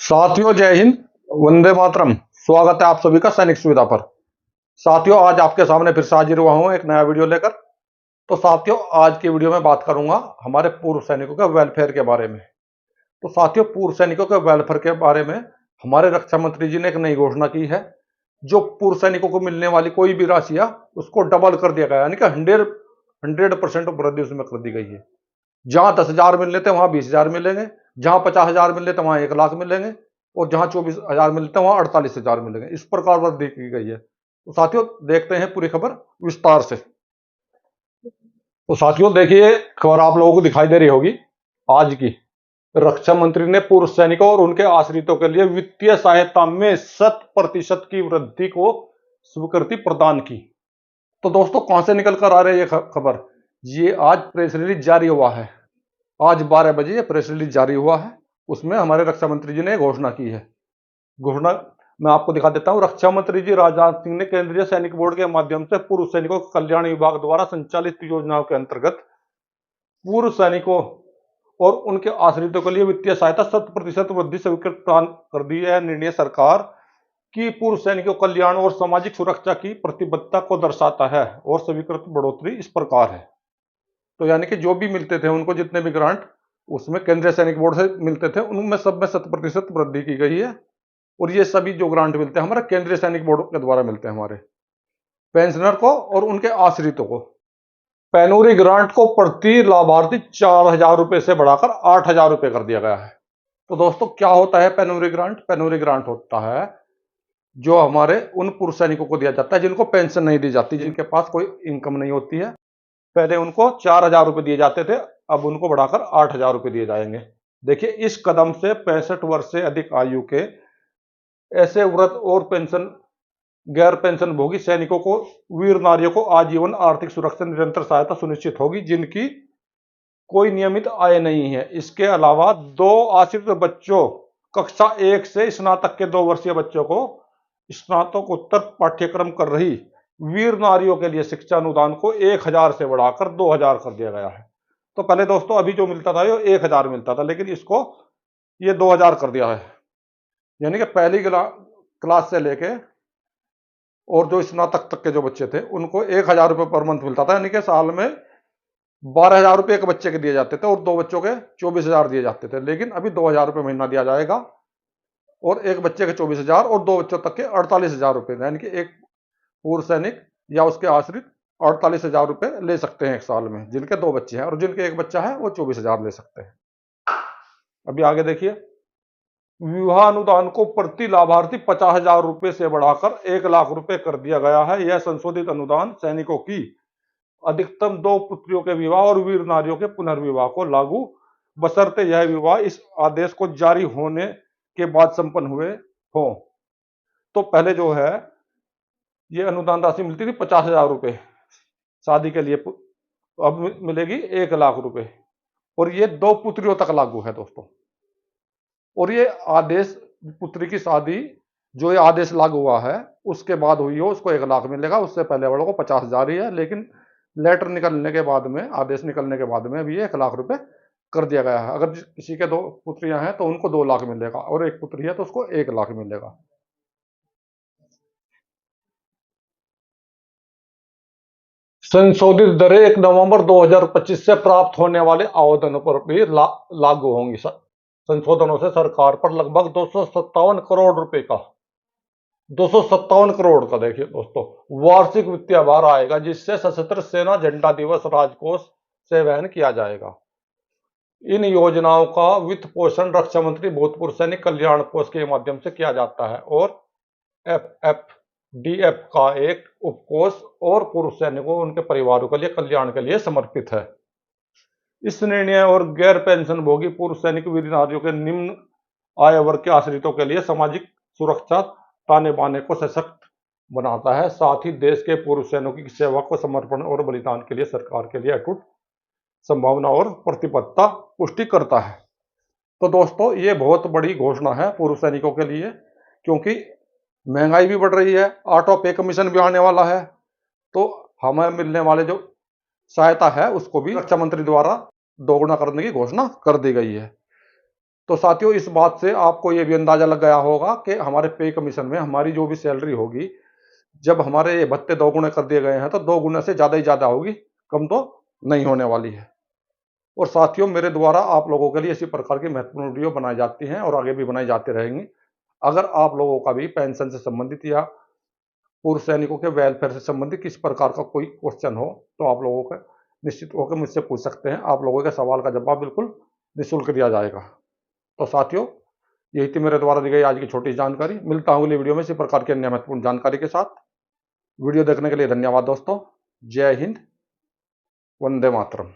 साथियों, जय हिंद। वंदे मातरम। स्वागत है आप सभी का सैनिक सुविधा पर। साथियों, आज आपके सामने फिर से हाजिर हुआ हूं एक नया वीडियो लेकर। तो साथियों, आज की वीडियो में बात करूंगा हमारे पूर्व सैनिकों के वेलफेयर के बारे में। तो साथियों, पूर्व सैनिकों के वेलफेयर के बारे में हमारे रक्षा मंत्री जी ने एक नई घोषणा की है। जो पूर्व सैनिकों को मिलने वाली कोई भी राशि है उसको डबल कर दिया गया, यानी कि 100% वृद्धि उसमें कर दी गई है। जहां 10,000 मिल रहे थे वहां 20,000 मिलेंगे, जहां 50,000 मिल रहे थे वहां 1,00,000 मिलेंगे, और जहां 24,000 मिलते हैं वहां 48,000 मिलेंगे। इस प्रकार वृद्धि की गई है। तो साथियों, देखते हैं पूरी खबर विस्तार से। तो साथियों देखिए, खबर आप लोगों को दिखाई दे रही होगी आज की। रक्षा मंत्री ने पूर्व सैनिकों और उनके आश्रितों के लिए वित्तीय सहायता में 100% की वृद्धि को स्वीकृति प्रदान की। तो दोस्तों, कहां से निकल कर आ रही है ये खबर? ये आज प्रेस रिलीज जारी हुआ है। आज 12 बजे ये प्रेस रिलीज जारी हुआ है। उसमें हमारे रक्षा मंत्री जी ने घोषणा की है। घोषणा मैं आपको दिखा देता हूं। रक्षा मंत्री जी राजनाथ सिंह ने केंद्रीय सैनिक बोर्ड के माध्यम से पूर्व सैनिकों कल्याण विभाग द्वारा संचालित योजनाओं के अंतर्गत पूर्व सैनिकों और उनके आश्रितों के लिए वित्तीय सहायता 100% वृद्धि स्वीकृत प्रदान कर दी है। निर्णय सरकार की पूर्व सैनिकों कल्याण और सामाजिक सुरक्षा की प्रतिबद्धता को दर्शाता है और स्वीकृत बढ़ोतरी इस प्रकार है। तो यानी कि जो भी मिलते थे उनको, जितने भी ग्रांट उसमें केंद्रीय सैनिक बोर्ड से मिलते थे, उनमें सब में 100% वृद्धि की गई है। और ये सभी जो ग्रांट मिलते हैं हमारे केंद्रीय सैनिक बोर्ड के द्वारा मिलते हैं हमारे पेंशनर को और उनके आश्रितों को। पेनूरी ग्रांट को प्रति लाभार्थी 4,000 रुपए से बढ़ाकर 8,000 रुपए कर दिया गया है। तो दोस्तों, क्या होता है पेनूरी ग्रांट? पेनूरी ग्रांट होता है जो हमारे उन पूर्व सैनिकों को दिया जाता है जिनको पेंशन नहीं दी जाती, जिनके पास कोई इनकम नहीं होती है। पहले उनको 4,000 रुपए दिए जाते थे, अब उनको बढ़ाकर 8,000 रुपए दिए जाएंगे। देखिए, इस कदम से 65 वर्ष से अधिक आयु के ऐसे वृद्ध और पेंशन गैर पेंशन भोगी सैनिकों को, वीर नारियों को आजीवन आर्थिक सुरक्षा निरंतर सहायता सुनिश्चित होगी जिनकी कोई नियमित आय नहीं है। इसके अलावा दो आश्रित बच्चों, कक्षा 1 से स्नातक के 2 वर्षीय बच्चों को स्नातकोत्तर पाठ्यक्रम कर रही वीर नारियों के लिए शिक्षा अनुदान को 1,000 से बढ़ाकर 2,000 कर दिया गया है। तो पहले दोस्तों, अभी जो मिलता था ये 1,000 मिलता था, लेकिन इसको ये 2,000 कर दिया है। यानी कि पहली क्लास से लेके और जो स्नातक तक के जो बच्चे थे उनको 1,000 रुपये पर मंथ मिलता था, यानी कि साल में 12,000 रुपये एक बच्चे के दिए जाते थे और 2 बच्चों के 24,000 दिए जाते थे। लेकिन अभी 2,000 रुपये महीना दिया जाएगा और एक बच्चे के 24,000 और 2 बच्चों तक के 48,000 रुपये, यानी कि एक पूर्व सैनिक या उसके आश्रित 48,000 रुपये ले सकते हैं एक साल में, जिनके 2 बच्चे हैं, और जिनके एक बच्चा है वो 24,000 ले सकते हैं। अभी आगे देखिए, विवाह अनुदान को प्रति लाभार्थी 50,000 रुपए से बढ़ाकर 1,00,000 रुपए कर दिया गया है। यह संशोधित अनुदान सैनिकों की अधिकतम 2 पुत्रियों के विवाह और वीर नारियों के पुनर्विवाह को लागू, बशर्ते यह विवाह इस आदेश को जारी होने के बाद संपन्न हुए हो। तो पहले जो है ये अनुदान राशि मिलती थी 50,000 रुपए शादी के लिए, अब मिलेगी 1,00,000 रुपए, और ये 2 पुत्रियों तक लागू है दोस्तों। और ये आदेश, पुत्री की शादी जो ये आदेश लागू हुआ है उसके बाद हुई हो उसको 1,00,000 मिलेगा, उससे पहले वालों को 50,000 ही है। लेकिन लेटर निकलने के बाद में, आदेश निकलने के बाद में अभी 1,00,000 रुपए कर दिया गया है। अगर किसी के 2 पुत्रियां हैं तो उनको 2,00,000 मिलेगा, और एक पुत्री है तो उसको 1,00,000 मिलेगा। संशोधित दरें 1 नवंबर 2025 से प्राप्त होने वाले आवेदनों पर भी लागू होंगी। संशोधनों से सरकार पर लगभग 257 करोड़ रुपए का 257 करोड़ का, देखिए दोस्तों, वार्षिक वित्तीय भार आएगा, जिससे सशस्त्र सेना झंडा दिवस राजकोष से वहन किया जाएगा। इन योजनाओं का वित्त पोषण रक्षा मंत्री भूतपूर्व सैनिक कल्याण कोष के माध्यम से किया जाता है और एफएफडीएफ का एक उपकोष और पूर्व सैनिकों उनके परिवारों के लिए कल्याण के लिए समर्पित है। इस निर्णय और गैर पेंशन भोगी पूर्व सैनिक वीर नारियों के निम्न आय वर्ग के आश्रितों के लिए सामाजिक सुरक्षा ताने बाने को सशक्त बनाता है। साथ ही देश के पूर्व सैनिकों की सेवा को समर्पण और बलिदान के लिए सरकार के लिए अटूट संभावना और प्रतिबद्धता पुष्टि करता है। तो दोस्तों, ये बहुत बड़ी घोषणा है पूर्व सैनिकों के लिए, क्योंकि महंगाई भी बढ़ रही है, ऑटो पे कमीशन भी आने वाला है, तो हमें मिलने वाले जो सहायता है उसको भी रक्षा मंत्री द्वारा दोगुना करने की घोषणा कर दी गई है। तो साथियों, इस बात से आपको ये भी अंदाजा लग गया होगा कि हमारे पे कमीशन में हमारी जो भी सैलरी होगी, जब हमारे ये भत्ते 2 गुने कर दिए गए हैं तो 2 गुने से ज़्यादा ही ज़्यादा होगी, कम तो नहीं होने वाली है। और साथियों, मेरे द्वारा आप लोगों के लिए इसी प्रकार की महत्वपूर्ण वीडियो बनाई जाती हैं और आगे भी बनाई जाती रहेंगी। अगर आप लोगों का भी पेंशन से संबंधित या पूर्व सैनिकों के वेलफेयर से संबंधित किसी प्रकार का कोई क्वेश्चन हो, तो आप लोगों का निश्चित होकर मुझसे पूछ सकते हैं। आप लोगों के सवाल का जवाब बिल्कुल निःशुल्क दिया जाएगा। तो साथियों, यही थी मेरे द्वारा दी गई आज की छोटी जानकारी। मिलता हूँ अगली वीडियो में इसी प्रकार की अन्य महत्वपूर्ण जानकारी के साथ। वीडियो देखने के लिए धन्यवाद दोस्तों। जय हिंद, वंदे मातरम।